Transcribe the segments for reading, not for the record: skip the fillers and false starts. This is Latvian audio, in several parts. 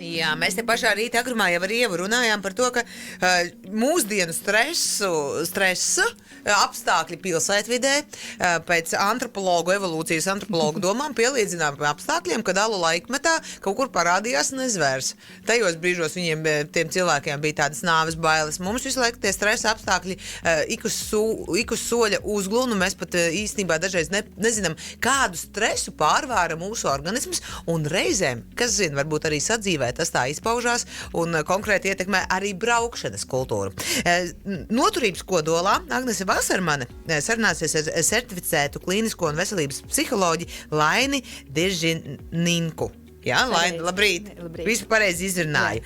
Jā, mēs te pašā rīta agrumā jau ar Ievu runājām par to, ka mūsdienu stresa apstākļi pilsētvidē pēc evolūcijas antropologu domām pielīdzinām apstākļiem, kad alu laikmetā kaut kur parādījās nezvērs. Tajos brīžos viņiem, tiem cilvēkiem bija tādas nāves bailes. Mums visu laiku tie stresa apstākļi ik uz soļa uzglūna, mēs pat īstenībā dažreiz nezinām, kādu stresu pārvāra mūsu organisms, un reizēm, kas zina, varbūt arī sadzīvē tas tā izpaužās un konkrēti ietekmē arī braukšanas kultūru. Noturības kodolā Agnese Vasarmane sarunāsies ar certificētu klīnisko un veselības psiholoģi Laini Diržininku. Jā, Laini, labrīt. Visu pareizi izrunāju.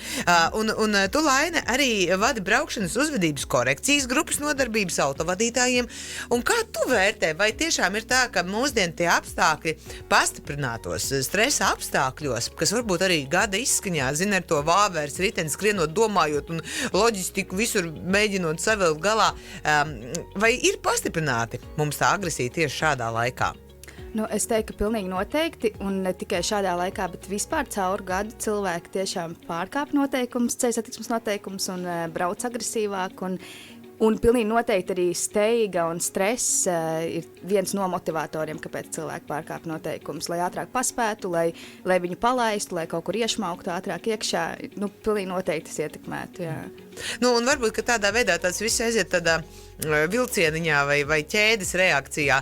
Un tu, Laine, arī vadi braukšanas uzvedības korekcijas grupas nodarbības autovadītājiem. Un kā tu vērtē, vai tiešām ir tā, ka mūsdien tie apstākļi pastiprinātos stresa apstākļos, kas varbūt arī gada izskaņā, zina ar to vāvērs, ritenis skrienot, domājot un loģistiku visur mēģinot savilkt galā, vai ir pastiprināti mums tā agresija tieši šādā laikā? Es teiktu, ka pilnīgi noteikti, un ne tikai šādā laikā, bet vispār cauru gadu cilvēki tiešām pārkāp noteikumus, ceļu satiksmes noteikumus un brauc agresīvāk. Un pilnīgi noteikti arī steiga un stress ir viens no motivatoriem, kāpēc cilvēki pārkāp noteikumus, lai ātrāk paspētu, lai viņu palaistu, lai kaut kur iešmauktu ātrāk iekšā. Pilnīgi noteikti tas ietekmētu, jā. Un varbūt, ka tādā veidā tas viss aiziet tādā vilcieniņā vai ķēdes reakcijā.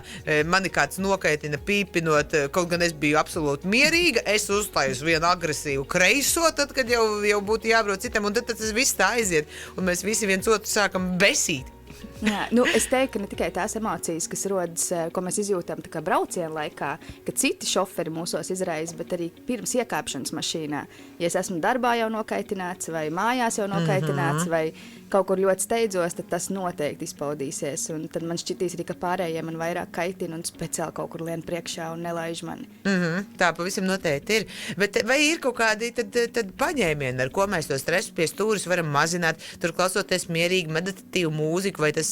Mani kāds nokaitina pīpinot, kaut gan es biju absolūti mierīga, es uzstājos vienu agresīvu kreiso, tad, kad jau būtu jābrauc citam, un tad tas viss tā aiziet, un mēs visi viens otru sākam besīt. Jā, es teiktu, ka ne tikai tās emocijas, kas rodas, ko mēs izjūtam tā kā brauciena laikā, ka citi šoferi mūsos izraisa, bet arī pirms iekāpšanas mašīnā. Ja es esmu darbā jau nokaitināts, vai mājās jau nokaitināts, vai kaut kur ļoti steidzos, tad tas noteikti izpaudīsies. Un tad man šķitīs arī, ka pārējie man vairāk kaitina un speciāli kaut kur lien priekšā un nelaiž mani. Tā pavisam noteikti ir. Bet vai ir kaut kādi tad paņēmieni, ar ko mēs to stresu pie stūres varam mazināt, tur klausoties mierīgi meditatīvu mūziku, vai tas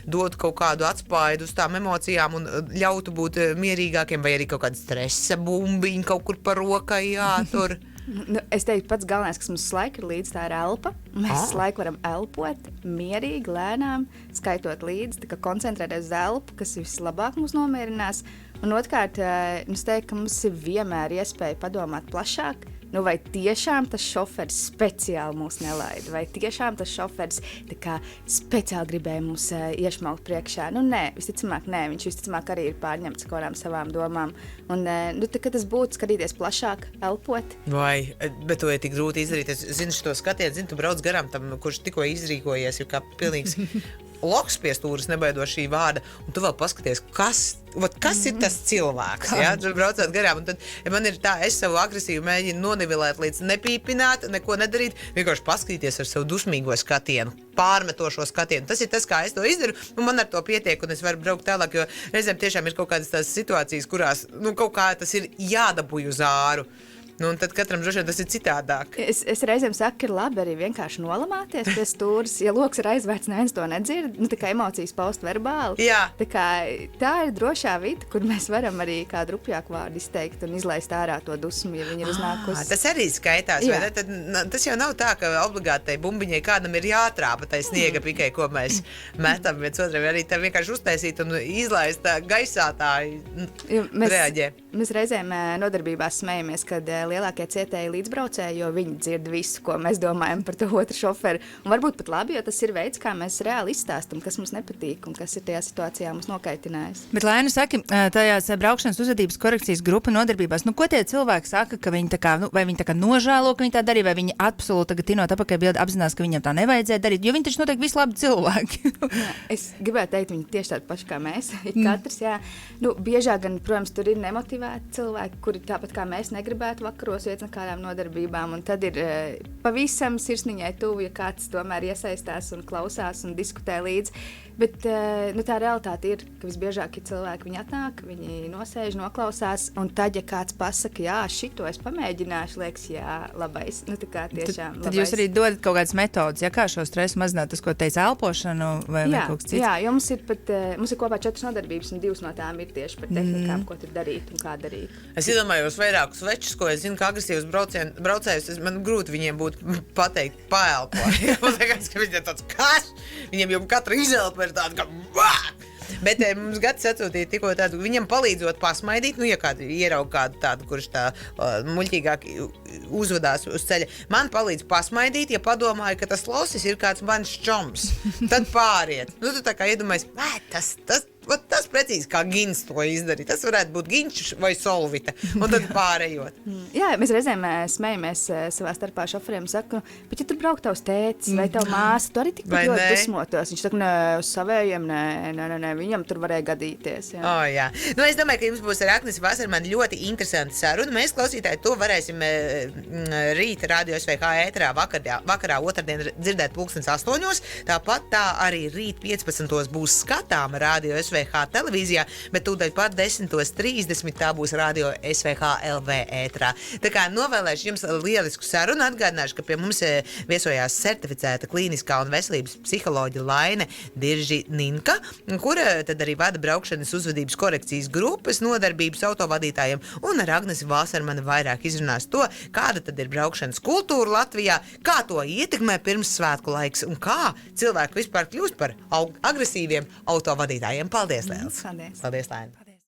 dod kaut kādu atspaidu uz tām emocijām un ļautu būt mierīgākiem, vai arī kaut kāda stresa bumbiņa kaut kur pa rokai jātur? Es teiktu, pats galvenais, kas mums laiku ir līdzi, tā ir elpa. Mēs laiku varam elpot mierīgi, lēnām, skaitot līdzi, tā kā koncentrēties uz elpu, kas vislabāk mūs nomierinās. Un otrkārt, es teiktu, ka mums ir vienmēr iespēja padomāt plašāk, vai tiešām tas šoferis speciāli mūs nelaida, vai tiešām tas šoferis tā kā speciāli gribēja mūs iešmaukt priekšā. Nē, visticamāk, nē, viņš visticamāk arī ir pārņemts kaut kādām savām domām. Un, tā kā tas būtu skatīties plašāk, elpot. Vai, bet to ir tik grūti izdarīt. Es zinu šo skatienu, tu brauc garām tam, kurš tikko izrīkojies, ir kā pilnīgs loks pie stūres, nebaidot šī vārda, un tu vēl paskaties, kas ir tas cilvēks, ja? Tur braucot garām, un tad man ir tā, es savu agresīvu mēģinu nonivilēt līdz nepīpināt, neko nedarīt, vienkārši paskatīties ar savu dusmīgo skatienu, pārmetošo skatienu. Tas ir tas, kā es to izdaru, un man ar to pietiek, un es varu braukt tālāk, jo reizēm tiešām ir kaut kādas tās situācijas, kurās, kaut kā tas ir jādabūj uz āru. Un tad katram droši vien tas ir citādāk. Es reizēm saku, ka ir labi arī vienkārši nolamāties pie stūres. Ja loks ir aizvērts, neviens to nedzird, tā kā emocijas paust verbāli. Jā. Tā ir drošā vide, kur mēs varam arī kādu rupjāku vārdu izteikt un izlaist ārā to dusmu, ja viņi ir uznākusi. Tas arī skaitās, vai ne? Tad, tas jau nav tā, ka obligāti tai bumbiņai kādam ir jātrāpa tai sniega pikai, ko mēs metam viens otram. Arī tā vienkārši uztaisīt un izlaist gaisā tā reaģē. Mēs reizēm nodarbībās smejamies, kad lielākie cietēji līdzbraucēji, jo viņi dzird visu, ko mēs domājam par to otru šoferi. Un varbūt pat labi, jo tas ir veids, kā mēs reāli izstāstam, kas mums nepatīk un kas ir tajā situācijā mums nokaitinājis. Bet, Laina, saki, tajās braukšanas uzvedības korekcijas grupa nodarbībās, ko tie cilvēki saka, ka viņi tā kā, vai viņi tā kā nožēlo, ka viņi tā darīja, vai viņi absolūti tagad tinot apakaļ bildi apzinās, ka viņam tā nevajadzēja darīt, jo viņi taču noteikti visi labi cilvēki. Es gribētu teikt, viņi tieši tādi paši kā mēs, katrs, jā. Biežāk gan, protams, tur ir nemotivēti cilvēki, kuri tāpat kā mēs negribētu vakaros iet no kādām nodarbībām, un tad ir pavisam sirsniņai tuvu, ja kāds tomēr iesaistās un klausās un diskutē līdzi. Bet tā realitāte ir, ka visbiežāk ir cilvēki, viņi atnāk, viņi nosēž, noklausās, un tad, ja kāds pasaka, jā, šito es pamēģināšu, liekas, jā, labais. Tā kā tiešām labais. Tad jūs arī dodat kaut kādas metodas, ja kā šo stresu mazināt, tas, ko teica elpošanu vai kaut kas cits? Jā, jo mums ir kopā 4 nodarbības, un 2 no tām ir tieši par tehnikām, ko tur darīt un kā darīt. Es iedomājos vairākus večus, ko es zinu, ka agresīvus braucējus, man grūti viņiem būtu pateikt paelpo. Man liekas, ka viņiem tāds, kas? Viņiem jau katra izelpa ir tāda, ka vāk! Bet mums gads atsūtīja tikko tādu, viņam palīdzot pasmaidīt, ja kādu ieraug kādu tādu, kurš tā muļķīgāk uzvedās uz ceļa. Man palīdz pasmaidīt, ja padomāju, ka tas losis ir kāds mans čoms. Tad pāriet. Tu tā kā iedomājies, tas precīzi kā Gins to izdarīja. Tas varētu būt Ginčs vai Solvita. Un tad pārējot. Jā, mēs reizēm smējamies savā starpā šoferiem, saku, bet ja tur brauk tavs tētis vai tavu māsu, tu arī tikpat ļoti dusmotos. Viņš saka, nē, uz savējiem, nē, viņam tur varēja gadīties. Jā. Jā. Es domāju, ka jums būs ar Agnesi Vasermani ļoti interesanti saruna. Mēs, klausītāji, to varēsim rīt Radio SVH ēterā vakarā otrdien dzirdēt 8:00. Tāpat tā arī rīt 15. būs skatāma Radio SVH televīzijā, bet tūdaļ pat 10:30 tā būs Radio SVH LV ētrā. Tā kā novēlēšu jums lielisku sarunu, atgādināšu, ka pie mums viesojās certificēta klīniskā un veselības psiholoģa Laine Dirži-Ninka, kura tad arī vada braukšanas uzvedības korekcijas grupas nodarbības autovadītājiem, un ar Agnesi Vasermani vairāk izrunās to, kāda tad ir braukšanas kultūra Latvijā, kā to ietekmē pirmssvētku laiks un kā cilvēki vispār kļūst par agresīviem autovadītājiem. Paldies, Lēls! Paldies! Paldies, Laina!